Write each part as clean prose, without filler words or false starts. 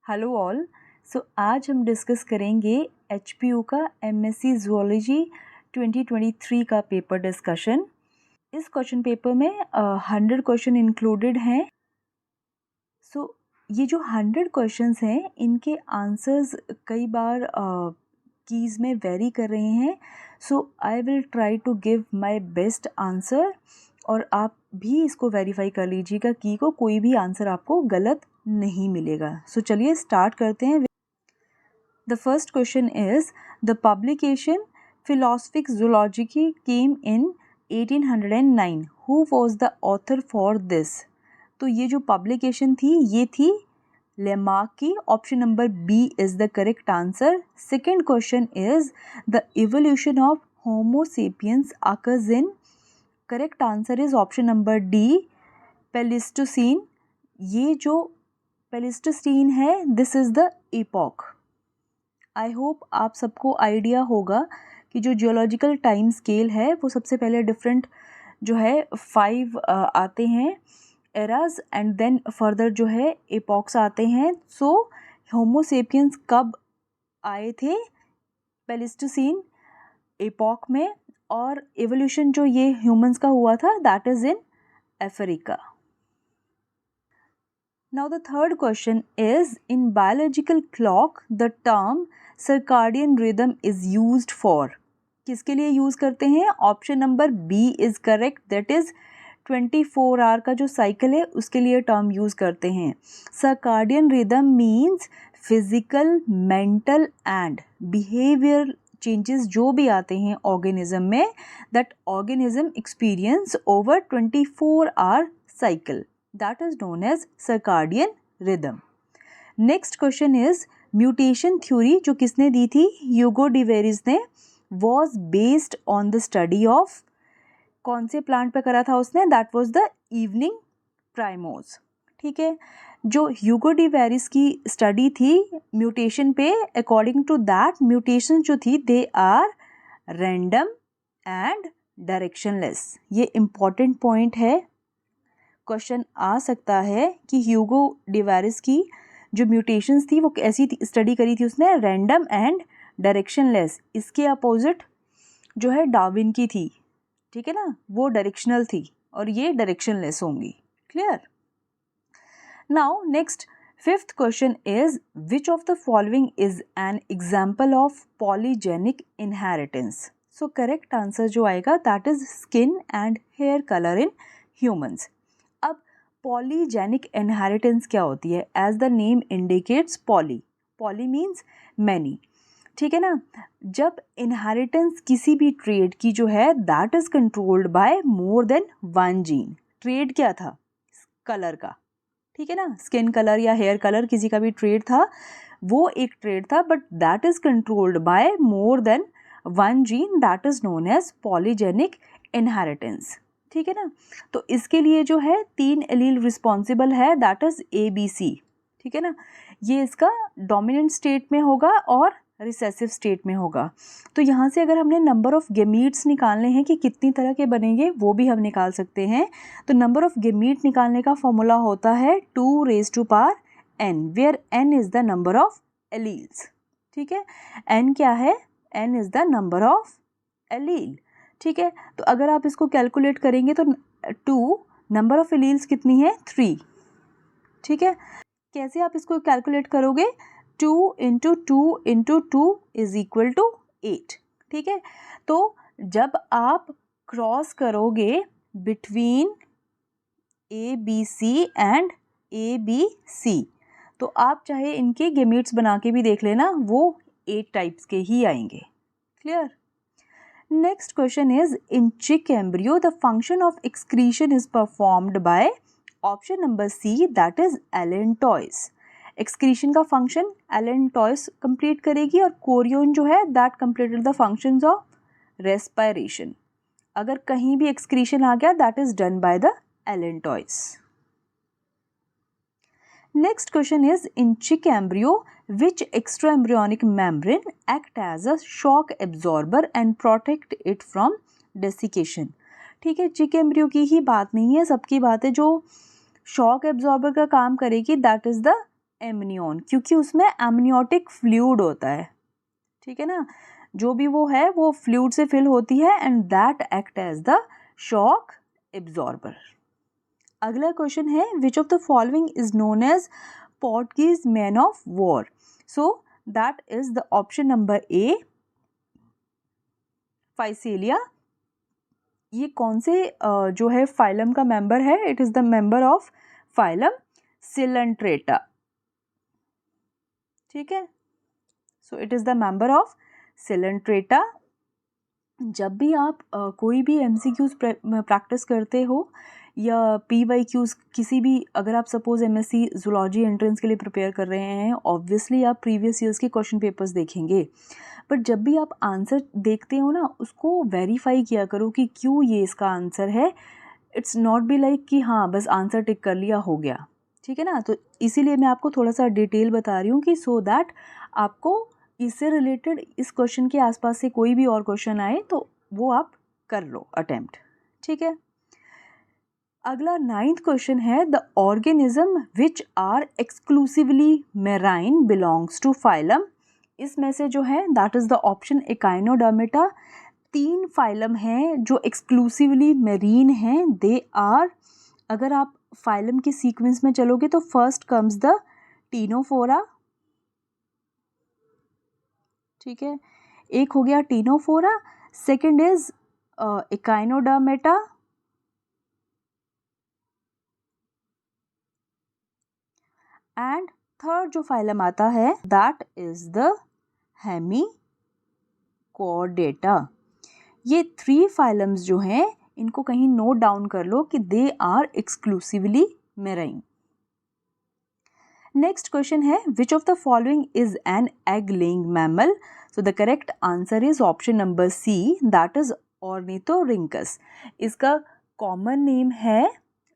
Hello all. आज हम discuss करेंगे HPU का MSc ज़ूलॉजी 2023 का पेपर डिस्कशन। इस क्वेश्चन पेपर में 100 क्वेश्चन इंक्लूडेड हैं। ये जो 100 क्वेश्चंस हैं इनके आंसर्स कई बार कीज़ में वेरी कर रहे हैं। I will try to give my best answer और आप भी इसको वेरीफाई कर लीजिएगा की को कोई भी आंसर आपको गलत नहीं मिलेगा। चलिए स्टार्ट करते हैं। The first question is the publication philosophic zoology came in 1809। Who was the author for this? तो ये जो पब्लिकेशन थी ये थी लेमार्क की। Option number B is the correct answer. Second question is the evolution of homo sapiens occurs in. Correct answer is option number D Pleistocene. ये जो Pleistocene है this is the epoch. I hope आप सबको idea होगा कि जो geological time scale है वो सबसे पहले डिफरेंट जो है 5 आते हैं एराज एंड देन फर्दर जो है एपॉक्स आते हैं। होमो सेपियंस कब आए थे? प्लेइस्टोसीन एपॉक में। और एवोल्यूशन जो ये ह्यूमंस का हुआ था that is in Africa. Now the third question is, in biological clock the term circadian rhythm is used for. किसके लिए यूज करते हैं? Option number B is correct, that is 24 hour का जो साइकिल है उसके लिए टर्म यूज करते हैं। Circadian rhythm means physical, mental and behaviour changes जो भी आते हैं ऑर्गेनिज्म में, that organism experience over 24 hour cycle, that is known as circadian rhythm. Next question is mutation theory जो किसने दी थी? ह्यूगो डिवेरिस ने। was based on the study of, कौन से प्लांट पे करा था उसने? that was the evening primrose। ठीक है, जो ह्यूगो डिवेरिस की स्टडी थी म्यूटेशन पे, अकॉर्डिंग टू दैट म्यूटेशन जो थी they are random and directionless. ये इम्पॉर्टेंट पॉइंट है, क्वेश्चन आ सकता है कि ह्यूगो डिवेरिस की जो म्यूटेशंस थी वो ऐसी स्टडी करी थी उसने, रैंडम एंड डायरेक्शनलेस। इसके अपोजिट जो है डार्विन की थी, ठीक है ना, वो डायरेक्शनल थी और ये डायरेक्शनलेस होंगी। Clear? Now next fifth question is which of the following is an example of polygenic inheritance? Correct answer जो आएगा that is skin and hair colour in humans. Polygenic inheritance क्या होती है? As the name indicates poly means many, ठीक है ना। जब inheritance किसी भी ट्रेड की जो है that is controlled by more than one gene. Trait क्या था? कलर का, ठीक है ना, स्किन कलर या हेयर कलर किसी का भी ट्रेड था, वो एक ट्रेड था, but that is controlled by more than one gene, that is known as polygenic inheritance. ठीक है ना। तो इसके लिए जो है 3 एलील रिस्पॉन्सिबल है, दैट इज ABC। ठीक है ना, ये इसका डोमिनेंट स्टेट में होगा और रिसेसिव स्टेट में होगा। तो यहाँ से अगर हमने नंबर ऑफ गेमीट्स निकालने हैं कि कितनी तरह के बनेंगे वो भी हम निकाल सकते हैं। तो नंबर ऑफ गेमीट निकालने का फॉर्मूला होता है 2⁻n, where n is the number of alleles. ठीक है, n क्या है? n is the number of allele. ठीक है, तो अगर आप इसको कैलकुलेट करेंगे तो 2 नंबर ऑफ एलील्स कितनी है? 3। ठीक है, कैसे आप इसको कैलकुलेट करोगे? 2 × 2 × 2 इज इक्वल टू 8। ठीक है, तो जब आप क्रॉस करोगे बिटवीन ABC एंड ABC, तो आप चाहे इनके गेमीट्स बना के भी देख लेना, वो 8 टाइप्स के ही आएंगे। Clear? Next question is, in chick embryo the function of excretion is performed by option number C, that is allantois। excretion का function allantois complete करेगी और chorion जो है that completed the functions of respiration। अगर कहीं भी excretion आ गया that is done by the allantois। Next question is, in chick embryo which extraembryonic membrane act as a shock absorber and protect it from desiccation। ठीक है, चिक embryo की ही बात नहीं है, सबकी बात है। जो शॉक एब्जॉर्बर का काम करेगी दैट इज द एमनियन, क्योंकि उसमें एमनियोटिक फ्लूइड होता है, ठीक है ना, जो भी वो है वो फ्लूइड से फिल होती है and that act as the shock absorber. अगला क्वेश्चन है which of the following is known as Portuguese man of war, so that is the option number A physalia. ये कौन से जो है फाइलम का मेंबर है, it is the member of phylum coelenterata, ठीक है, so it is the member of coelenterata. जब भी आप कोई भी एमसीक्यूज प्रैक्टिस करते हो या पीवाईक्यूज किसी भी, अगर आप सपोज एमएससी जूलॉजी एंट्रेंस के लिए प्रिपेयर कर रहे हैं, ऑब्वियसली आप प्रीवियस ईयर्स के क्वेश्चन पेपर्स देखेंगे, बट जब भी आप आंसर देखते हो ना, उसको वेरीफाई किया करो कि क्यों ये इसका आंसर है। इट्स नॉट बी लाइक कि हाँ बस आंसर टिक कर लिया हो गया, ठीक है ना। तो इसीलिए मैं आपको थोड़ा सा डिटेल बता रही हूँ कि सो दैट आपको इससे रिलेटेड इस क्वेश्चन के आसपास से कोई भी और क्वेश्चन आए तो वो आप कर लो अटेम्प्ट, ठीक है। अगला 9th क्वेश्चन है the organism which are exclusively marine belongs to phylum. इसमें से जो है that is the option echinodermata. 3 phylum हैं जो एक्सक्लूसिवली मेरीन हैं, दे आर, अगर आप फाइलम के सीक्वेंस में चलोगे तो फर्स्ट कम्स द टीनोफोरा, ठीक है, एक हो गया Ctenophora, second is echinodermata, and third जो फाइलम आता है दैट इज द हेमिकॉर्डेटा। ये 3 फाइलम्स जो हैं इनको कहीं नोट डाउन कर लो कि they are exclusively marine. Next question है which of the following is an egg laying mammal, so the correct answer is option number C that is ornithorhynchus. इसका कॉमन नेम है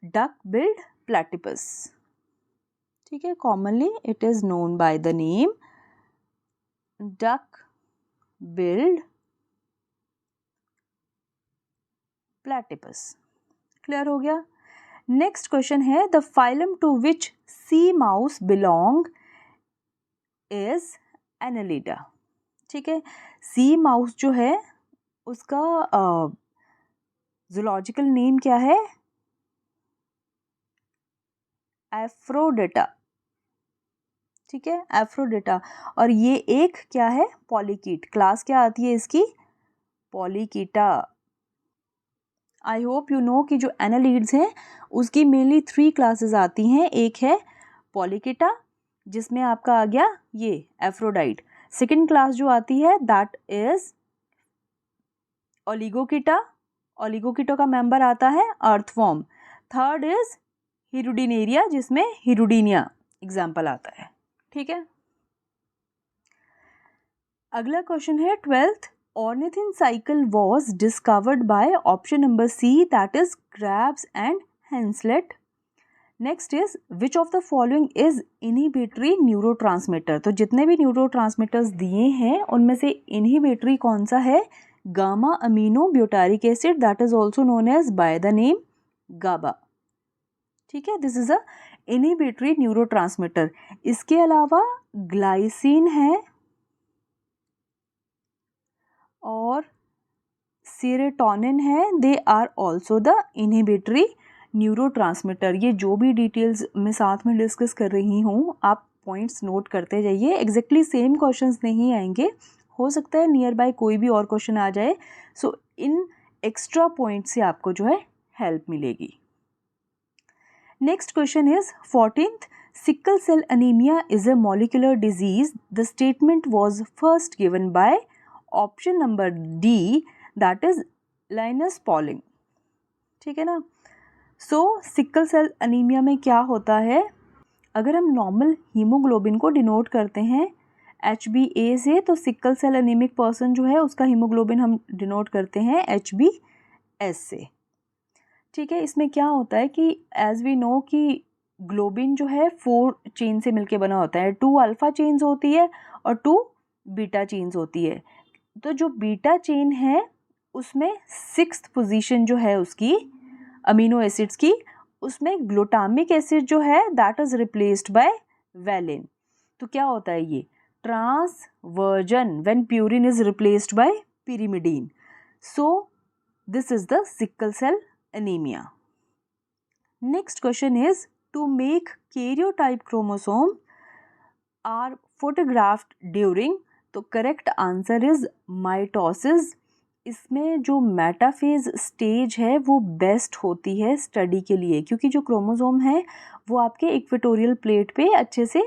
डक बिल्ड प्लेटिपस, ठीक है, commonly it is known by the name duck billed platypus. Clear हो गया। Next question है the phylum to which sea mouse belong is annelida, ठीक है, sea mouse जो है उसका जूलॉजिकल नेम क्या है, एफ्रोडेटा, ठीक है, एफ्रोडेटा, और ये एक क्या है पॉलीकीट, क्लास क्या आती है इसकी, Polychaeta. I hope you know कि जो एनालिड्स हैं उसकी मेनली 3 क्लासेस आती हैं, एक है पॉलीकीटा जिसमें आपका आ गया ये एफ्रोडाइट, सेकंड क्लास जो आती है दैट इज ओलिगोकीटा, ओलिगोकीटा का मेंबर आता है अर्थवॉर्म, थर्ड इज हिरुडिनेरिया जिसमें हिरुडीनिया एग्जाम्पल आता है, ठीक है। अगला क्वेश्चन है 12th ornithine cycle was discovered by option number C that is Krabs and Henslett. Next is which of the following is inhibitory neurotransmitter, तो जितने भी न्यूरोट्रांसमीटर्स दिए हैं उनमें से इनहिबिटरी कौन सा है, gamma amino butyric acid that is also known as by the name GABA, ठीक है, this is a inhibitory neurotransmitter. इसके अलावा ग्लाइसिन है और सेरोटोनिन है, they are also the inhibitory neurotransmitter. ये जो भी डिटेल्स मैं साथ में डिस्कस कर रही हूँ आप पॉइंट्स नोट करते जाइए, एग्जैक्टली सेम क्वेश्चंस नहीं आएंगे, हो सकता है नियर बाय कोई भी और क्वेश्चन आ जाए, सो इन एक्स्ट्रा पॉइंट से आपको जो है हेल्प मिलेगी। Next question is 14th sickle cell anaemia is a molecular disease, the statement was first given by option number D that is Linus Pauling, ठीक है ना। सो सिकल सेल अनीमिया में क्या होता है, अगर हम नॉर्मल हीमोग्लोबिन को डिनोट करते हैं HbA से, तो सिकल सेल अनीमिक पर्सन जो है उसका हीमोग्लोबिन हम डिनोट करते हैं HbS से, ठीक है। इसमें क्या होता है कि एज वी नो कि ग्लोबिन जो है 4 चेन से मिलके बना होता है, 2 अल्फा चेन्स होती है और 2 बीटा चेन्स होती है, तो जो बीटा चेन है उसमें 6th पोजीशन जो है उसकी अमीनो एसिड्स की, उसमें ग्लूटामिक एसिड जो है that is replaced by valine. तो क्या होता है ये? Transversion when purine is replaced by pyrimidine. So this is the sickle cell anemia. Next question is, to make karyotype chromosome are photographed during, तो correct answer is mitosis. इसमें जो metaphase stage है वो बेस्ट होती है study के लिए, क्योंकि जो क्रोमोसोम है वो आपके इक्वेटोरियल प्लेट पे अच्छे से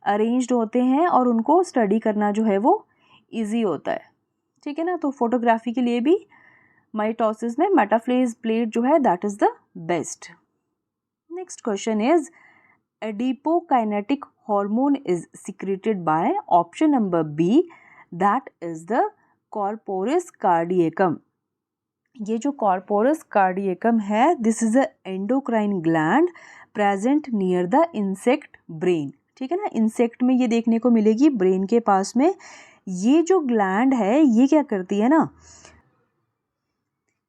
अरेंज्ड होते हैं और उनको स्टडी करना जो है वो इजी होता है, ठीक है ना। तो फोटोग्राफी के लिए भी माइटोसिस में मेटाफेज प्लेट जो है that is the best. Next question is, adipokinetic hormone is secreted by option number B, that is the corpus caardiacum. ये जो corpus caardiacum है, this is a endocrine gland present near the insect brain, ठीक है ना। Insect में ये देखने को मिलेगी ब्रेन के पास में। ये जो ग्लैंड है ये क्या करती है ना,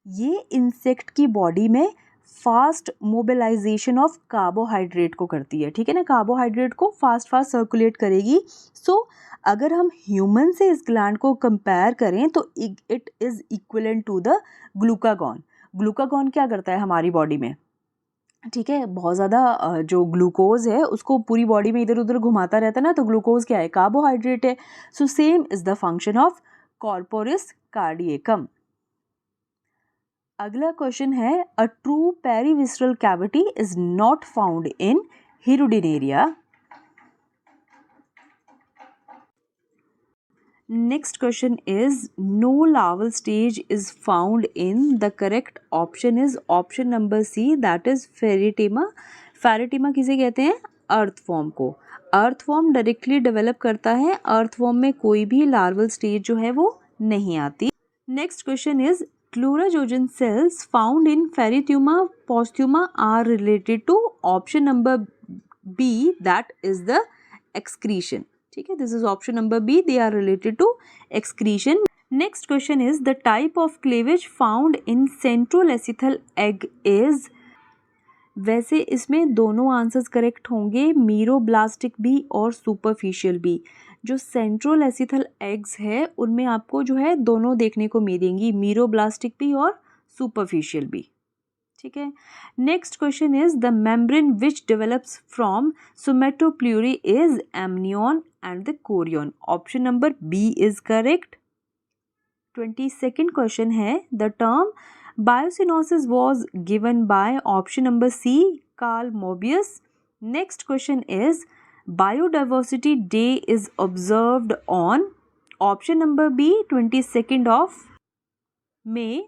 ये इंसेक्ट की बॉडी में फास्ट मोबिलाइजेशन ऑफ कार्बोहाइड्रेट को करती है, ठीक है ना। कार्बोहाइड्रेट को फास्ट सर्कुलेट करेगी। सो अगर हम ह्यूमन से इस ग्लैंड को कंपेयर करें तो it is equivalent to the glucagon. Glucagon क्या करता है हमारी बॉडी में, ठीक है, बहुत ज़्यादा जो ग्लूकोज है उसको पूरी बॉडी में इधर उधर घुमाता रहता है ना, तो ग्लूकोज क्या है, कार्बोहाइड्रेट है। So same is the function of corpus cardiacum. अगला क्वेश्चन है, a true perivisceral cavity is not found in hirudinaria. Next question is, no larval stage is found in, the correct option is option number C, that is pheretima. Pheretima किसे कहते हैं, earthworm को। Earthworm directly develop करता है, earthworm में कोई भी larval stage जो है वो नहीं आती। Next question is, Chlorozoan cells found in Pheretima posthuma are related to option number B, that is the excretion, ठीक है, this is option number B, they are related to excretion. Next question is, the type of cleavage found in centrolecithal egg is, वैसे इसमें दोनों answers correct होंगे, meroblastic भी और superficial भी। जो सेंट्रोलेसिथल एग्स है उनमें आपको जो है दोनों देखने को मिलेंगी, मीरोब्लास्टिक भी और सुपरफिशियल भी, ठीक है। Next question is, the membrane which develops from somatopleure is amnion and the chorion. Option number B is correct. 22nd question है, the term biocenosis was given by option number C, Carl Moebius. Next question is, biodiversity day is observed on option number B, 22nd of May.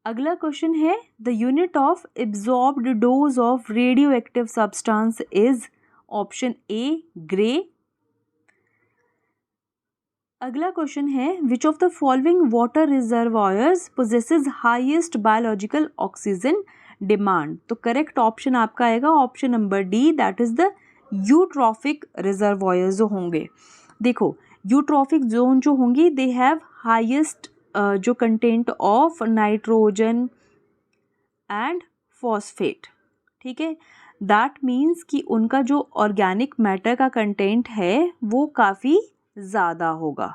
अगला question है, the unit of absorbed dose of radioactive substance is option A, gray. अगला question है, which of the following water reservoirs possesses highest biological oxygen demand. तो correct option आपका आएगा option number D, that is the eutrophic reservoirs जो होंगे। देखो eutrophic zone जो होंगी दे हैव हाईएस्ट जो content of nitrogen and phosphate, ठीक है। दैट मीन्स कि उनका जो ऑर्गेनिक मैटर का कंटेंट है वो काफ़ी ज़्यादा होगा,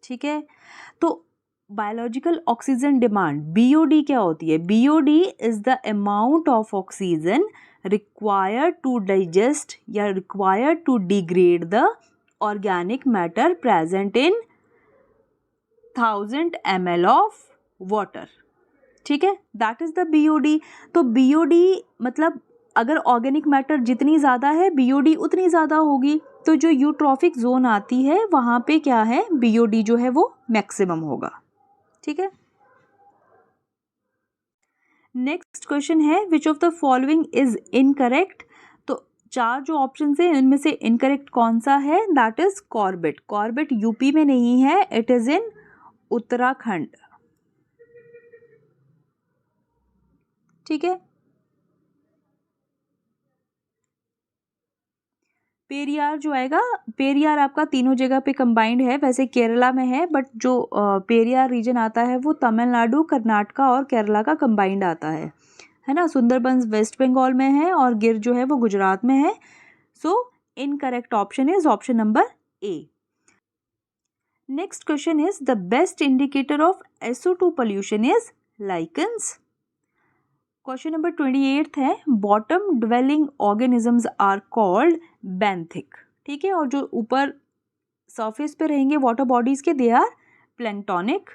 ठीक है। तो बायोलॉजिकल ऑक्सीजन डिमांड बीओडी क्या होती है, BOD is the amount of oxygen required to digest या required to degrade the organic matter present in 1000 ml of water, ठीक है, दैट इज द बीओडी। तो बीओडी मतलब अगर ऑर्गेनिक मैटर जितनी ज़्यादा है बीओडी उतनी ज़्यादा होगी। तो जो यूट्रॉफिक जोन आती है वहाँ पे क्या है, बीओडी जो है वो मैक्सिमम होगा, ठीक है। नेक्स्ट क्वेश्चन है, which of the following is incorrect. तो चार जो ऑप्शन है इनमें से इनकरेक्ट कौन सा है, that is Corbett. Corbett UP में नहीं है, इट इज इन उत्तराखंड, ठीक है। पेरियार जो आएगा, पेरियार आपका तीनों जगह पे कंबाइंड है, वैसे केरला में है बट जो पेरियार रीजन आता है वो तमिलनाडु, कर्नाटका और केरला का कंबाइंड आता है ना। सुंदरबंस वेस्ट बंगाल में है और गिर जो है वो गुजरात में है। सो Incorrect option is option number A. Next question is the best indicator of SO2 pollution is lichens. Question number 28 है bottom dwelling organisms are called benthic. ठीक है, और जो ऊपर सरफेस पे रहेंगे वाटर बॉडीज के दे आर प्लैंक्टोनिक.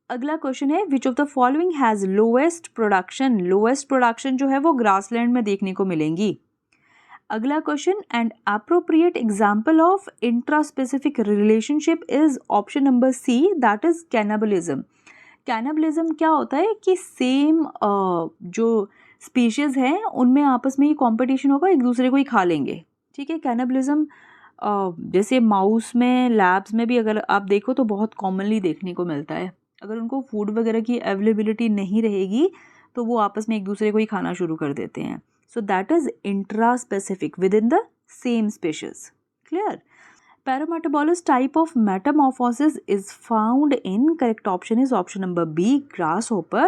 अगला क्वेश्चन है which of the following has lowest production. Lowest production जो है वो ग्रासलैंड में देखने को मिलेंगी. अगला question and appropriate example of intraspecific relationship is option number C, that is cannibalism. Cannibalism क्या होता है कि सेम जो स्पीशीज हैं उनमें आपस में ही कॉम्पिटिशन होगा, एक दूसरे को ही खा लेंगे. ठीक है, कैनिबलिज्म जैसे माउस में, लैब्स में भी अगर आप देखो तो बहुत कॉमनली देखने को मिलता है. अगर उनको फूड वगैरह की अवेलेबिलिटी नहीं रहेगी तो वो आपस में एक दूसरे को ही खाना शुरू कर देते हैं. सो that is intraspecific with in the same species. Clear. Parametabolous type of metamorphosis is found in, correct option is option number B, grasshopper.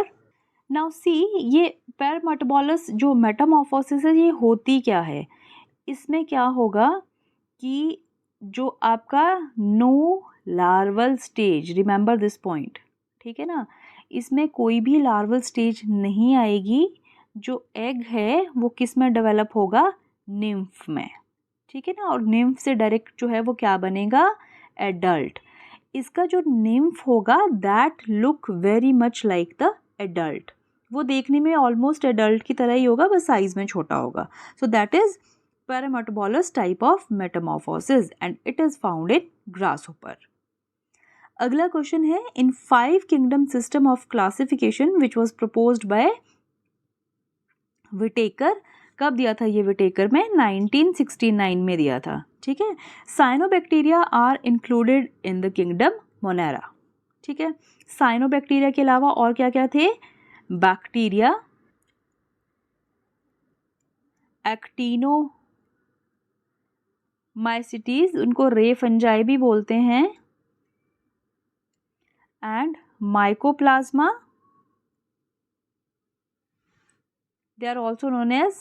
Now see, ये Parametabolous जो metamorphosis है ये होती क्या है. इसमें क्या होगा कि जो आपका no larval stage, remember this point, ठीक है ना, इसमें कोई भी लार्वल स्टेज नहीं आएगी. जो एग है वो किस में डेवलप होगा, निम्फ में. ठीक है ना, और निम्फ से डायरेक्ट जो है वो क्या बनेगा, एडल्ट. इसका जो निम्फ होगा that look very much like the adult. वो देखने में ऑलमोस्ट एडल्ट की तरह ही होगा, बस साइज में छोटा होगा. सो that is Parametabolous type of metamorphosis and it is found in grasshopper. अगला क्वेश्चन है in 5 kingdom system of classification which was proposed by Whittaker. कब दिया था ये Whittaker में, 1969 में दिया था. ठीक है. Cyanobacteria are included in the kingdom Monera. ठीक है. Cyanobacteria के अलावा और क्या क्या थे, बैक्टीरिया, एक्टिनो माइसिटीज, उनको रे फंजाई भी बोलते हैं, and mycoplasma, they are also known as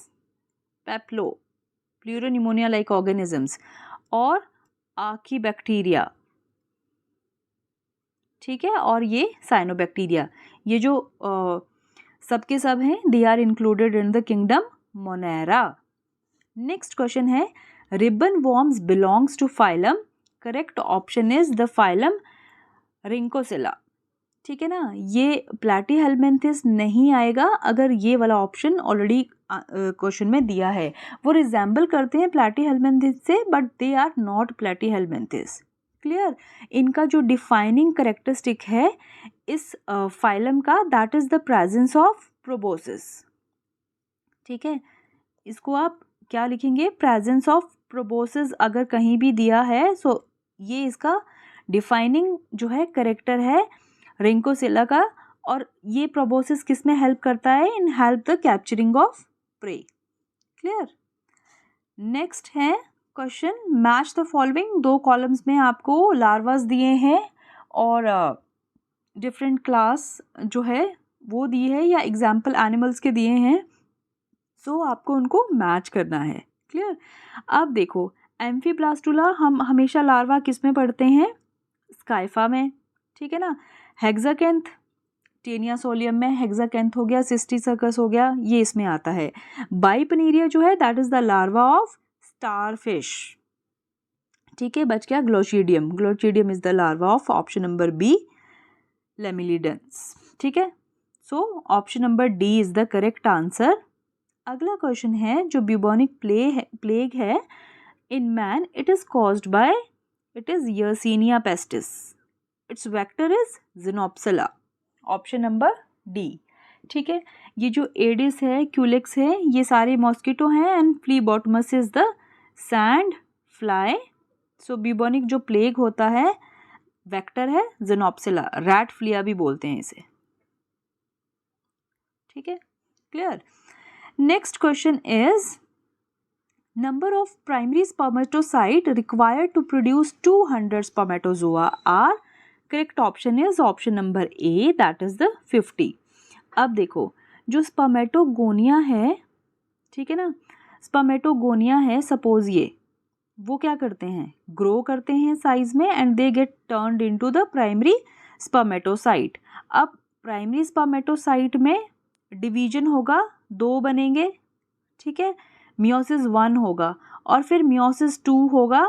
PPLO pleuropneumonia like organisms, और आर्कीबैक्टीरिया. ठीक है, और ये साइनोबैक्टीरिया, ये जो सबके सब हैं, they are included in the kingdom Monera. Next question है ribbon worms belongs to phylum, correct option is the phylum Rhynchocella. ठीक है ना, ये प्लैटीहेलमिन्थिस नहीं आएगा अगर ये वाला ऑप्शन ऑलरेडी क्वेश्चन में दिया है. वो रिजेंबल करते हैं प्लैटीहेलमिन्थिस से but they are not platyhelminthes. Clear. इनका जो डिफाइनिंग करेक्टरिस्टिक है इस फाइलम का, that is the presence of proboscis. ठीक है, इसको आप क्या लिखेंगे, प्रेजेंस ऑफ प्रोबोसिस अगर कहीं भी दिया है. सो ये इसका डिफाइनिंग जो है करेक्टर है रिंकोसेला का, और ये प्रोबोसिस किस में हेल्प करता है, in help the capturing of prey. Clear. Next है question match the following. 2 columns में आपको लार्वास दिए हैं और डिफरेंट क्लास जो है वो दी है या एग्जाम्पल एनिमल्स के दिए हैं. सो आपको उनको मैच करना है. क्लियर. अब देखो एम्फीब्लास्टुला हम हमेशा लार्वा किस में पढ़ते हैं, स्काइफा में. ठीक है ना. हेक्साकेंथ टेनिया सोलियम में, हेक्साकेंथ हो गया, सिस्टीसर्कस हो गया, ये इसमें आता है. बाइपनीरिया जो है that is the larva of starfish. ठीक है, बच गया glochidium. Glochidium is the larva of option number B, lamellidens. ठीक है, so option number D is the correct answer. अगला क्वेश्चन है जो ब्यूबोनिक प्लेग है in man, it is caused by, it is yersinia pestis. Its vector is xenopsylla. Option number D. ठीक है, ये जो एडिस है, क्यूलेक्स है, ये सारे मॉस्किटो हैं, and phlebotomus is the sand fly. So bubonic जो प्लेग होता है वेक्टर है ज़िनोप्सिला, रैट फ्लिया भी बोलते हैं इसे. ठीक है, clear. Next question is number of primary spermatocyte required to produce 200 spermatozoa are, correct option is option number A, that is the 50. अब देखो जो स्पर्मेटोगोनिया है, ठीक है ना, स्पर्मेटोगोनिया है, सपोज ये वो क्या करते हैं, ग्रो करते हैं साइज में and they get turned into the primary spermatocyte. अब प्राइमरी स्पर्मेटोसाइट में डिवीजन होगा, 2 बनेंगे, ठीक है, मियोसिस 1 होगा और फिर मियोसिस 2 होगा,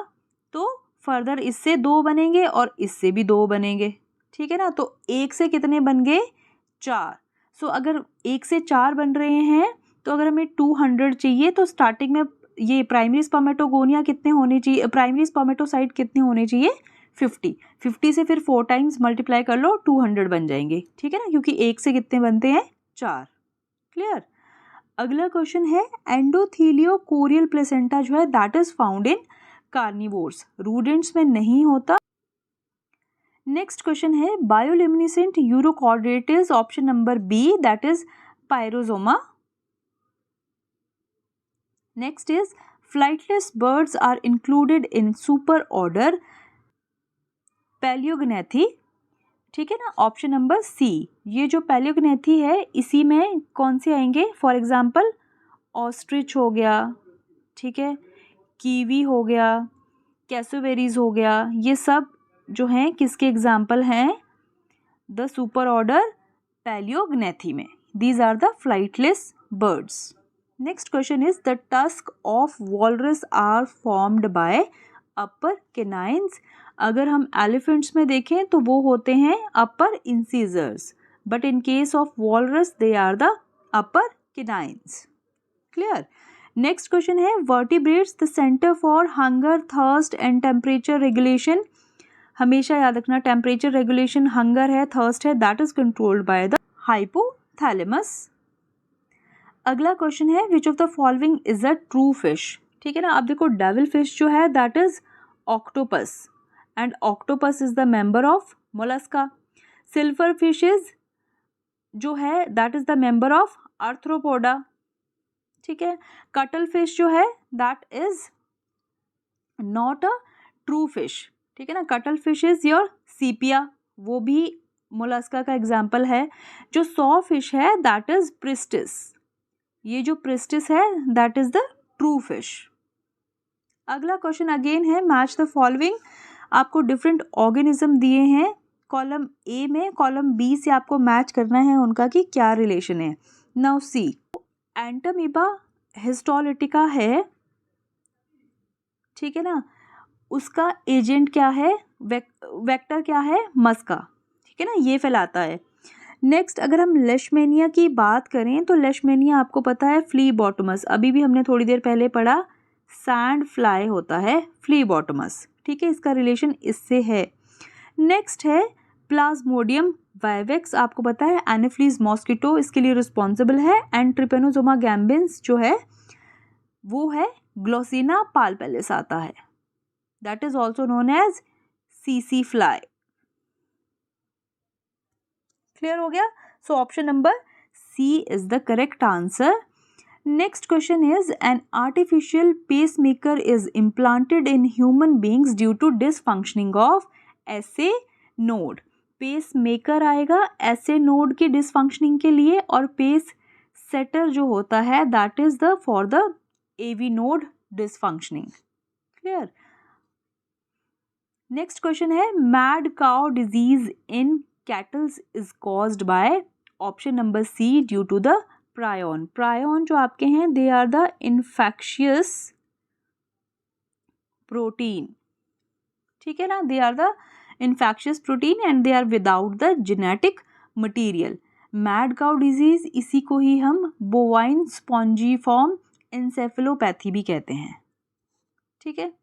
तो फर्दर इससे 2 बनेंगे और इससे भी 2 बनेंगे, ठीक है ना। तो 1 से कितने बन गए, 4। सो अगर 1 से 4 बन रहे हैं तो अगर हमें 200 चाहिए तो स्टार्टिंग में ये प्राइमरी स्पर्मेटोगोनिया कितने होने चाहिए, प्राइमरी स्पर्मेटोसाइट कितने होने चाहिए, 50 से फिर 4 टाइम्स मल्टीप्लाई कर लो, 200 बन जाएंगे, ठीक है ना, क्योंकि 1 से कितने बनते हैं, 4। क्लियर। अगला क्वेश्चन है एंडोथीलियोकोरियल प्लेसेंटा जो है that is found in carnivores, rodents में नहीं होता। नेक्स्ट क्वेश्चन है bioluminescent urochordates, option number B that is pyrosoma. Next is flightless birds are included in super order palaeognathae, ठीक है ना, ऑप्शन नंबर सी। ये जो पैलियोग्नेथी है इसी में कौन से आएंगे, फॉर एग्जांपल ऑस्ट्रिच हो गया, ठीक है, कीवी हो गया, कैसोवेरीज हो गया, ये सब जो हैं किसके एग्जाम्पल हैं, द सुपर ऑर्डर पैलियोग्नेथी में। These are the flightless birds. Next question is the tusk of walrus are formed by upper canines. अगर हम एलिफेंट्स में देखें तो वो होते हैं upper incisors, but in case of walrus they are the upper canines. Clear. Next question है vertebrates the centre for hunger, thirst and temperature regulation. हमेशा याद रखना टेम्परेचर रेगुलेशन हंगर है, थर्स्ट है, that is controlled by the hypothalamus. अगला question है which of the following is a true fish, ठीक है ना। अब देखो डेविल फिश जो है that is octopus and octopus is the member of Mollusca. Silver fish is जो है that is the member of arthropoda, ठीक है। कटल फिश जो है that is not a true fish, ठीक है ना। कटल फिश इज योर सीपिया, वो भी मोलस्का का एग्जाम्पल है। जो सॉ फिश है दैट इज प्रिस्टिस, ये जो प्रिस्टिस है that is the true fish. अगला क्वेश्चन अगेन है मैच द फॉलोइंग। आपको डिफरेंट ऑर्गेनिज्म दिए हैं कॉलम ए में, कॉलम बी से आपको मैच करना है उनका कि क्या रिलेशन है। नाउ सी, एंटामीबा हिस्टोलिटिका है, ठीक है ना, उसका एजेंट क्या है, वेक्टर क्या है, मस्का, ठीक है ना, ये फैलाता है। नेक्स्ट अगर हम लेशमेनिया की बात करें तो लेशमेनिया आपको पता है फ्लीबॉटमस, अभी भी हमने थोड़ी देर पहले पढ़ा सैंड फ्लाई होता है फ्लीबॉटमस, ठीक है, इसका रिलेशन इससे है। नेक्स्ट है प्लाज्मोडियम वाइवेक्स, आपको पता है एनोफ्लीज मॉस्किटो इसके लिए रिस्पॉन्सिबल है। एंड ट्रिपेनोसोमा गैम्बिन्स जो है वो है ग्लोसिना पालपेलिस आता है, that is also known as सीसी फ्लाई। क्लियर हो गया। So option number C is the correct answer. Next question is an artificial pacemaker is implanted in human beings due to dysfunctioning of SA node. Pacemaker आएगा SA node की dysfunctioning के लिए, और pace setter जो होता है that is the for the AV node dysfunctioning. Clear. Next question है mad cow disease in kettles is caused by, option number C due to the prion. Prion जो आपके हैं they are the infectious protein, ठीक है ना, they are the infectious protein and they are without the genetic material. Mad cow disease इसी को ही हम bovine spongiform encephalopathy भी कहते हैं, ठीक है।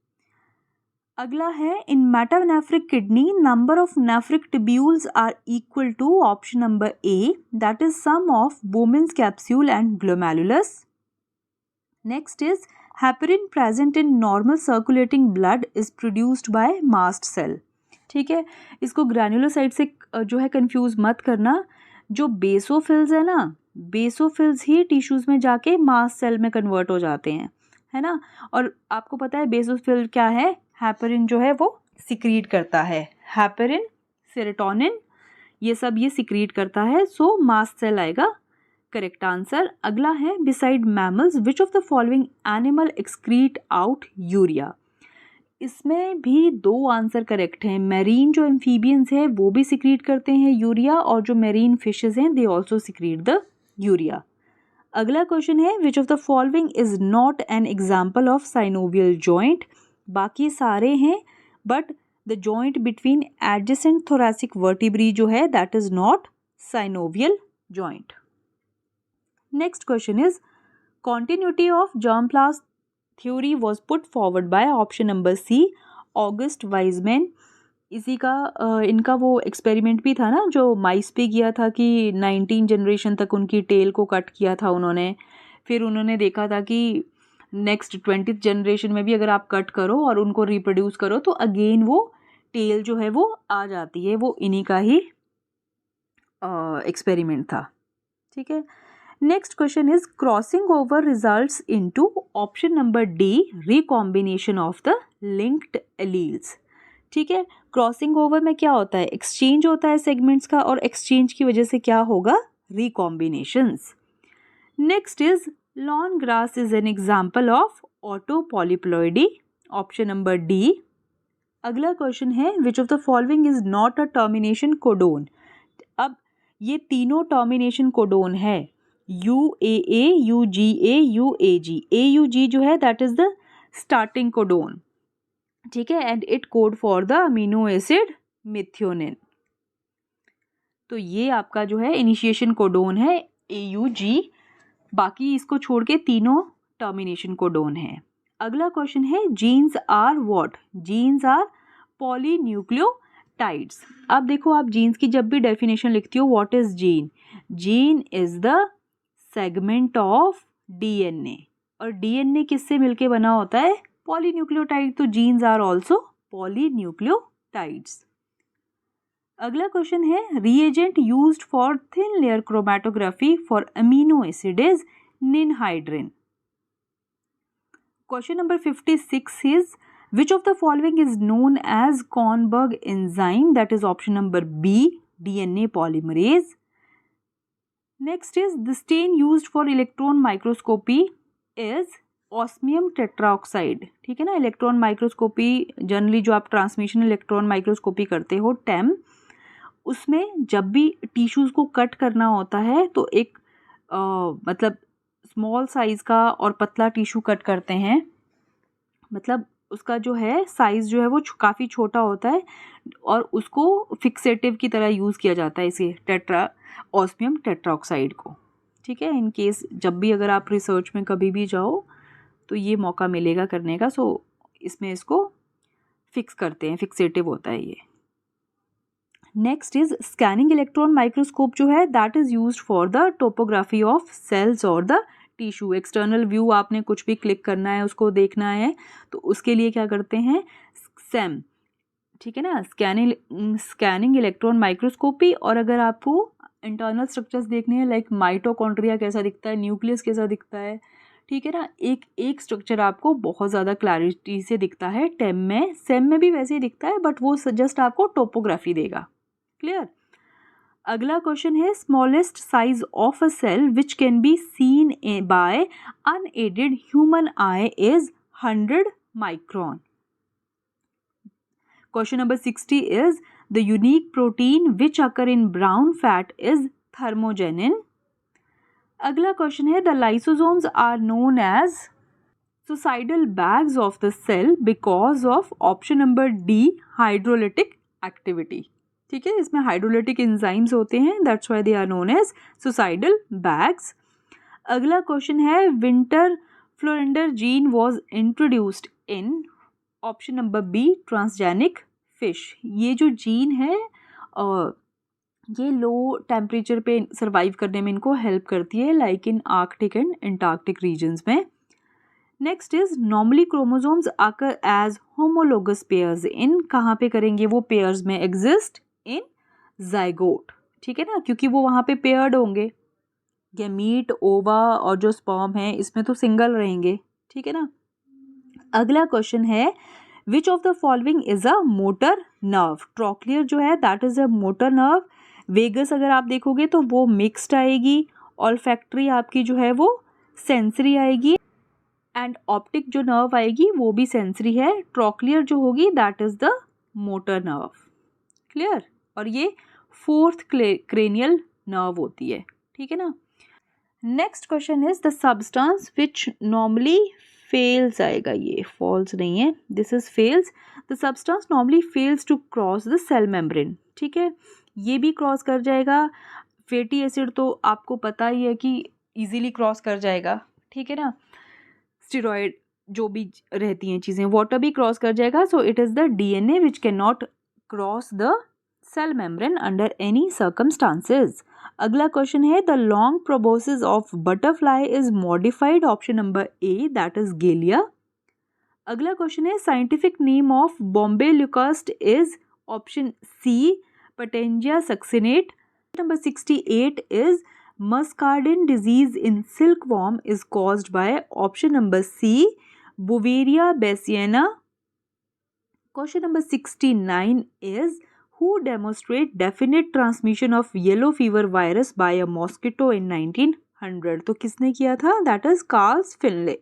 अगला है in metanephric kidney number of nephric tubules are equal to, option number A that is sum of Bowman's capsule and glomerulus. Next is heparin present in normal circulating blood is produced by mast cell, ठीक है। इसको ग्रैन्युलोसाइट से जो है confuse मत करना। जो basophils है ना, बेसोफिल्स ही टिश्यूज में जाके मास्ट सेल में कन्वर्ट हो जाते हैं, है ना। और आपको पता है बेसोफिल क्या है, हेपेरिन जो है वो सिक्रीट करता है, हेपेरिन, सेरोटोनिन, ये सब ये सिक्रीट करता है। सो मास्ट सेल आएगा करेक्ट आंसर। अगला है beside mammals which of the following animal excrete out urea. इसमें भी दो आंसर करेक्ट हैं। मैरीन जो एम्फीबियंस है वो भी सिक्रीट करते हैं यूरिया, और जो मैरीन फिशेस हैं they also secrete the urea. अगला क्वेश्चन है which of the following is not an example of synovial joint. बाकी सारे हैं but the joint between adjacent thoracic vertebrae जो है that is not synovial joint. Next question is continuity of germ plasm theory was put forward by option number C August Weismann. इसी का इनका वो experiment भी था ना जो माइस पे किया था कि 19 जनरेशन तक उनकी टेल को कट किया था उन्होंने। फिर उन्होंने देखा था कि नेक्स्ट 20th जनरेशन में भी अगर आप कट करो और उनको रिप्रोड्यूस करो तो अगेन वो टेल जो है वो आ जाती है। वो इन्हीं का ही एक्सपेरिमेंट था। ठीक है, next question is crossing over results into option number D recombination of the linked alleles. ठीक है, क्रॉसिंग ओवर में क्या होता है, एक्सचेंज होता है सेगमेंट्स का, और एक्सचेंज की वजह से क्या होगा, recombinations. Next is lawn grass is an example of auto polyploidy, option number D. अगला क्वेश्चन है which of the following is not a termination codon. अब ये तीनों टर्मिनेशन कोडोन है, UAA, UGA, UAG। AUG जो है that is the starting codon. ठीक है, and it code for the amino acid methionine. तो ये आपका जो है इनिशिएशन कोडोन है AUG, बाकी इसको छोड़ के तीनों टर्मिनेशन कोडोन है। अगला क्वेश्चन है genes are what. Genes are polynucleotides. अब देखो आप जीन्स की जब भी डेफिनेशन लिखती हो, what is gene? Gene is the segment of DNA, और DNA किससे मिलके बना होता है? पॉलीन्यूक्लियोटाइड। तो जीन्स आर ऑल्सो पॉलीन्यूक्लियोटाइड्स। अगला क्वेश्चन है reagent used for thin layer chromatography for amino acid is ninhydrin. Question number 56 is which of the following is known as Kornberg enzyme? That is option number B, DNA polymerase. Next is the stain used for electron microscopy is osmium tetroxide. ठीक है ना, electron microscopy generally जो आप transmission electron microscopy करते हो TEM, उसमें जब भी टिश्यूज़ को कट करना होता है तो एक मतलब स्मॉल साइज़ का और पतला टिश्यू कट करते हैं, मतलब उसका जो है साइज़ जो है वो काफ़ी छोटा होता है और उसको फिक्सेटिव की तरह यूज़ किया जाता है इसे ऑस्मियम टेट्राऑक्साइड को। ठीक है, इन केस जब भी अगर आप रिसर्च में कभी भी जाओ तो ये मौका मिलेगा करने का। सो इसमें इसको फिक्स करते हैं, फिक्सेटिव होता है ये। Next is scanning electron microscope जो है that is used for the topography of cells और द टिश्यू। एक्सटर्नल व्यू आपने कुछ भी क्लिक करना है, उसको देखना है, तो उसके लिए क्या करते हैं, SEM। ठीक है ना, स्कैनिंग इलेक्ट्रॉन माइक्रोस्कोपी। और अगर आपको इंटरनल स्ट्रक्चर्स देखने हैं लाइक माइटोकॉन्ड्रिया कैसा दिखता है, न्यूक्लियस कैसा दिखता है, ठीक है ना, एक एक स्ट्रक्चर आपको बहुत ज़्यादा क्लैरिटी से दिखता है TEM में। SEM में भी वैसे ही दिखता है बट वो जस्ट आपको टोपोग्राफी देगा। क्लियर। अगला क्वेश्चन है smallest size of a cell which can be seen by unaided human eye is 100 micron. Question number 60 is the unique protein which occur in brown fat is thermogenin. अगला question है the lysosomes are known as suicidal bags of the cell because of option number D hydrolytic activity. ठीक है, इसमें hydrolytic enzymes होते हैं, that's why they are known as suicidal bags. अगला question है winter flounder gene was introduced in option number B transgenic fish. ये जो gene है ये लो टेम्परेचर पे सर्वाइव करने में इनको हेल्प करती है, like in Arctic and Antarctic regions में। Next is normally chromosomes occur as homologous pairs in, कहाँ पे करेंगे वो पेयर्स में एग्जिस्ट? इन जाइगोट। ठीक है ना, क्योंकि वो वहाँ पे पेयर्ड होंगे। गैमीट, ओवा और जो स्पर्म है इसमें तो सिंगल रहेंगे। ठीक है ना। अगला क्वेश्चन है which of the following is a motor nerve. Trochlear जो है that is a motor nerve. Vagus अगर आप देखोगे तो वो मिक्स्ड आएगी। ऑल्फैक्टरी आपकी जो है वो सेंसरी आएगी। एंड ऑप्टिक जो नर्व आएगी वो भी सेंसरी है. ट्रोक्लियर जो होगी that is the motor nerve. Clear. और ये फोर्थ क्रेनियल नर्व होती है. ठीक है ना. Next question is the substance which normally fails आएगा. ये फॉल्स नहीं है, this is fails. The substance normally fails to cross the cell membrane. ठीक है, ये भी क्रॉस कर जाएगा. फैटी एसिड तो आपको पता ही है कि इजीली क्रॉस कर जाएगा. ठीक है ना. स्टेरॉइड जो भी रहती हैं चीज़ें, वाटर भी क्रॉस कर जाएगा. So it is the DNA which can not cross the cell membrane under any circumstances. अगला क्वेश्चन है the long proboscis of butterfly is modified. Option number A that is galea. अगला question है scientific name of Bombay locust is. Option C patanga succincta. Number 68 is muscardine disease in silkworm is caused by. Option number C Beauveria bassiana. Question number 69 is who demonstrate definite transmission of yellow fever virus by a mosquito in 1900. तो किसने किया था? That is Carl Finlay.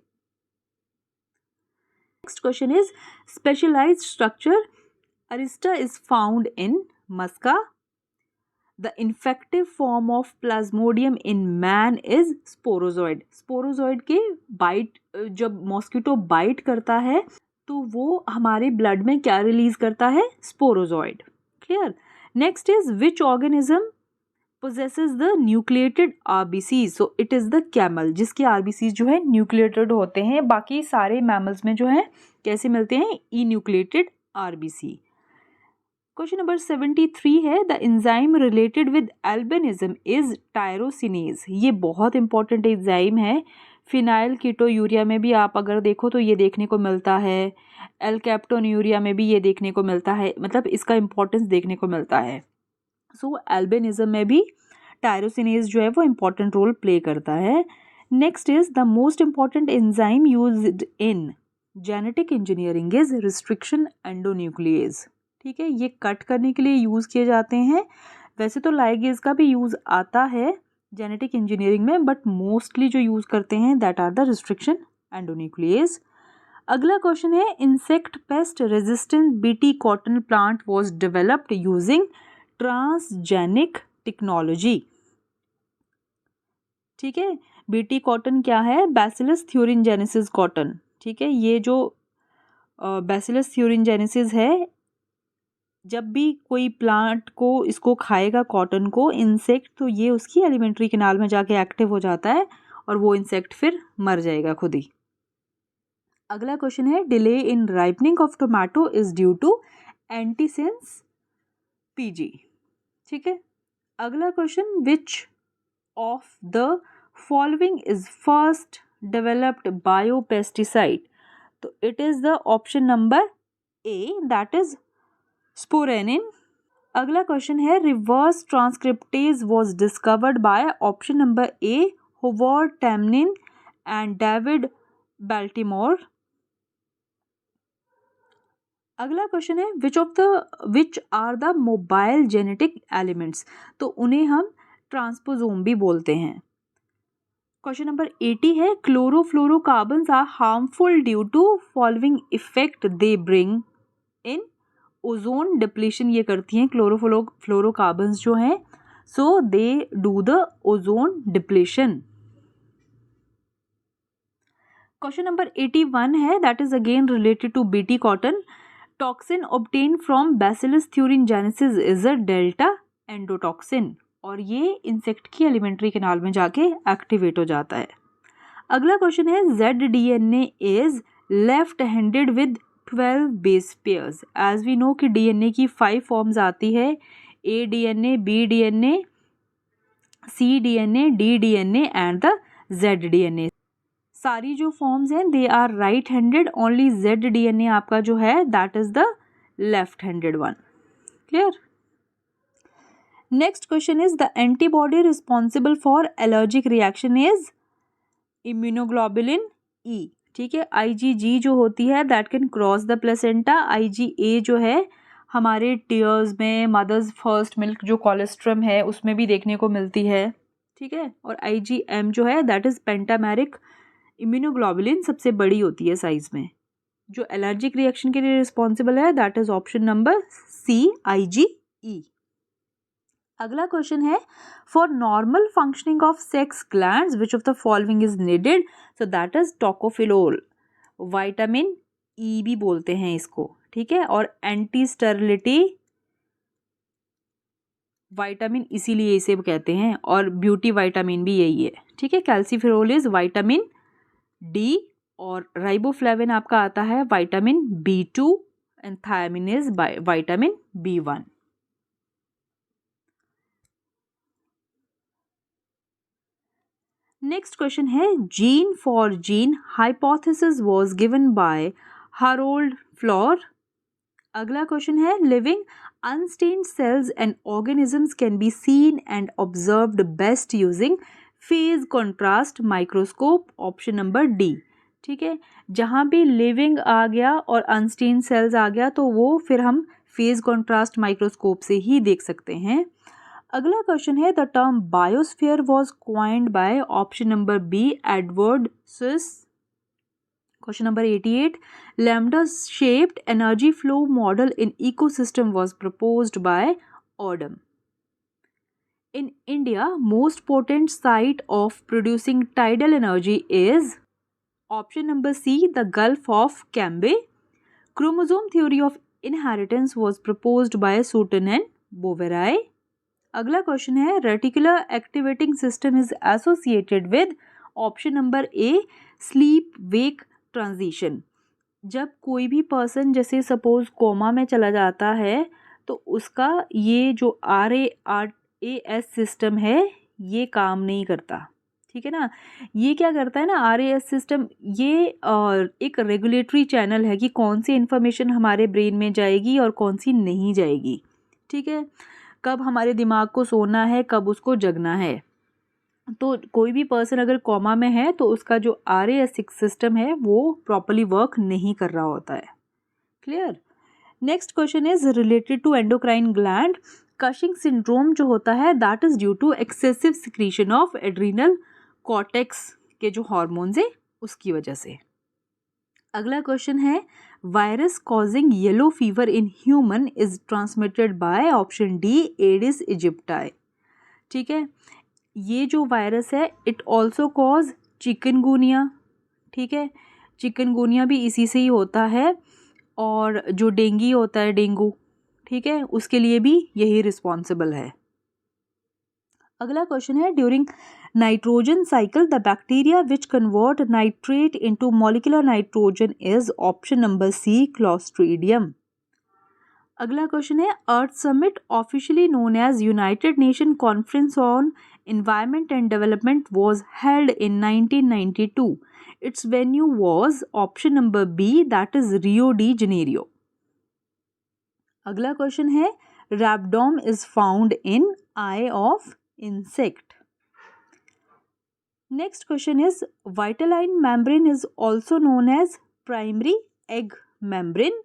Next question is specialized structure. Arista is found in musca. The infective form of plasmodium in man is sporozoid. Sporozoite के bite, जब mosquito bite करता है तो वो हमारे ब्लड में क्या रिलीज करता है? Sporozoite. Clear. Next is which organism possesses the nucleated RBC. So it is the camel, जिसके आरबीसी जो है न्यूक्लिएटेड होते हैं. बाकी सारे मैमल्स में जो है कैसे मिलते हैं? ई न्यूक्लिएटेड आरबीसी. क्वेश्चन नंबर 73 है the enzyme related with albinism is tyrosinase. ये बहुत इंपॉर्टेंट एंजाइम है. फिनाइल कीटोयूरिया में भी आप अगर देखो तो ये देखने को मिलता है. एल्केप्टोन्यूरिया में भी ये देखने को मिलता है. मतलब इसका इंपॉर्टेंस देखने को मिलता है. सो एल्बिनिज्म में भी टायरोसिनेज जो है वो इंपॉर्टेंट रोल प्ले करता है. Next is the most important enzyme used in genetic engineering is restriction endonuclease. ठीक है, ये कट करने के लिए यूज़ किए जाते हैं. वैसे तो लाइगेज का भी यूज़ आता है जेनेटिक इंजीनियरिंग में, बट मोस्टली जो यूज़ करते हैं that are the restriction endonuclease. अगला क्वेश्चन है insect pest resistant BT cotton plant was developed using transgenic technology. ठीक है, बीटी कॉटन क्या है? Bacillus thuringiensis cotton. ठीक है, ये जो बैसिलस थ्यूरिनजेनेसिस है, जब भी कोई प्लांट को इसको खाएगा कॉटन को इंसेक्ट, तो ये उसकी एलिमेंट्री कैनाल में जाके एक्टिव हो जाता है और वो इंसेक्ट फिर मर जाएगा खुद ही. अगला क्वेश्चन है delay in ripening of tomato is due to antisense PG. ठीक है. अगला question which of the following is first developed biopesticide. तो it is the option number A that is sporeine. अगला क्वेश्चन है reverse transcriptase was discovered by. Option number A Howard Temin and David Baltimore. अगला question है which are the mobile genetic elements. तो उन्हें हम ट्रांसपोसोम भी बोलते हैं. क्वेश्चन नंबर 80 है chlorofluorocarbons are harmful due to following effect they bring in. Ozone depletion ये करती हैं क्लोरोफ्लोरोकार्बन्स जो हैं. So they do the ozone depletion. Question number 81 है that is again related to BT cotton. Toxin obtain from bacillus thuringiensis is a delta endotoxin. और ये insect की alimentary canal में जाके एक्टिवेट हो जाता है. अगला क्वेश्चन है ZDNA is left handed with 12 base pairs. As we know कि DNA की 5 फॉर्म्स आती है. ADNA, BDNA, CDNA, DDNA and the ZDNA. सारी जो फॉर्म्स हैं they are right handed. Only ZDNA आपका जो है that is the left handed one. Clear. Next question is the antibody responsible for allergic reaction is immunoglobulin E. ठीक है, IgG जो होती है that can cross the placenta. IgA जो है हमारे टीयर्स में, मदर्स फर्स्ट मिल्क जो कोलेस्ट्रम है उसमें भी देखने को मिलती है. ठीक है, और IgM जो है दैट इज पेंटामेरिक इम्यूनोग्लोबुलिन सबसे बड़ी होती है साइज में। जो एलर्जिक रिएक्शन के लिए रिस्पॉन्सिबल है that is option number C IgE। अगला क्वेश्चन है for normal functioning of sex glands which of the following is needed, so that is tocopherol. Vitamin E भी बोलते हैं इसको, ठीक है, और एंटी स्टेरिलिटी विटामिन इसीलिए इसे कहते हैं, और ब्यूटी विटामिन भी यही है, ठीक है। कैल्सीफेरोल इज विटामिन डी, और राइबोफ्लेविन आपका आता है vitamin B2 and thiamine is vitamin B1। Next question है gene for gene hypothesis was given by Harold Flor. अगला क्वेश्चन है living unstained cells and organisms can be seen and observed best using phase contrast microscope, option number D, ठीक है। जहाँ भी living आ गया और unstained sales आ गया तो वो फिर हम फेज कॉन्ट्रास्ट माइक्रोस्कोप से ही देख सकते हैं। अगला क्वेश्चन है the term biosphere was coined by, option number B Edward Suess. Question number 88. Lambda-shaped energy flow model in ecosystem was proposed by Odum. In India, most potent site of producing tidal energy is option number C, the Gulf of Cambay. Chromosome theory of inheritance was proposed by Sutton and Boveri. अगला question है reticular activating system is associated with, option number A sleep wake transition. जब कोई भी person जैसे suppose coma में चला जाता है तो उसका ये जो RAS सिस्टम है ये काम नहीं करता, ठीक है ना। ये क्या करता है ना RAS सिस्टम, ये एक रेगुलेटरी चैनल है कि कौन सी इन्फॉर्मेशन हमारे ब्रेन में जाएगी और कौन सी नहीं जाएगी, ठीक है। कब हमारे दिमाग को सोना है, कब उसको जगना है। तो कोई भी पर्सन अगर कोमा में है तो उसका जो RAS सिस्टम है वो प्रॉपरली वर्क नहीं कर रहा होता है। Clear. Next question is related to endocrine gland. Cushing syndrome जो होता है that is due to excessive secretion of adrenal cortex के जो हॉर्मोन्स है उसकी वजह से। अगला क्वेश्चन है virus causing yellow fever in human is transmitted by, option D aedes aegypti, ठीक है। ये जो वायरस है इट ऑल्सो कॉज चिकनगुनिया, ठीक है। चिकनगुनिया भी इसी से ही होता है, और जो डेंगी होता है डेंगू, ठीक है, उसके लिए भी यही रिस्पॉन्सिबल है। अगला क्वेश्चन है during nitrogen cycle the bacteria which convert nitrate into molecular nitrogen is, option number C clostridium. अगला क्वेश्चन है earth summit officially known as united nation conference on environment and development was held in 1992. Its venue was, option number B, that is Rio de Janeiro. अगला question है rhabdom is found in eye of insect. Next question is vitelline membrane is also known as primary egg membrane.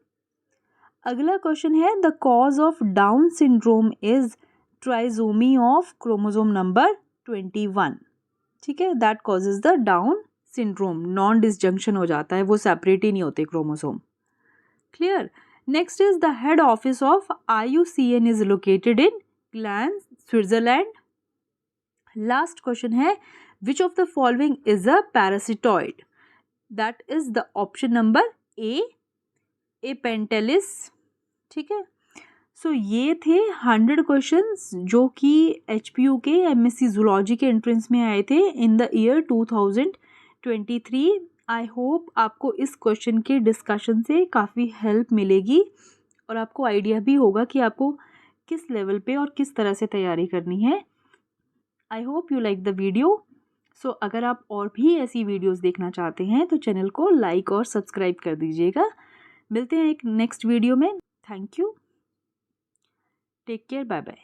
अगला question है the cause of Down syndrome is trisomy of chromosome number 21, ठीक है, that causes the Down syndrome, non disjunction हो जाता है, वो separate ही नहीं होते chromosome. Clear. Next is the head office of IUCN is located in Gland, Switzerland. Last question है which of the following is a parasitoid, that is the option number A apanteles, ठीक है। सो ये थे 100 questions जो कि HPU के MSc zoology के entrance में आए थे in the year 2023। I hope आपको इस क्वेश्चन के डिस्कशन से काफ़ी हेल्प मिलेगी और आपको आइडिया भी होगा कि आपको किस लेवल पे और किस तरह से तैयारी करनी है। I hope you like the video. So अगर आप और भी ऐसी वीडियोस देखना चाहते हैं तो चैनल को लाइक और सब्सक्राइब कर दीजिएगा। मिलते हैं एक नेक्स्ट वीडियो में। Thank you, take care, bye bye.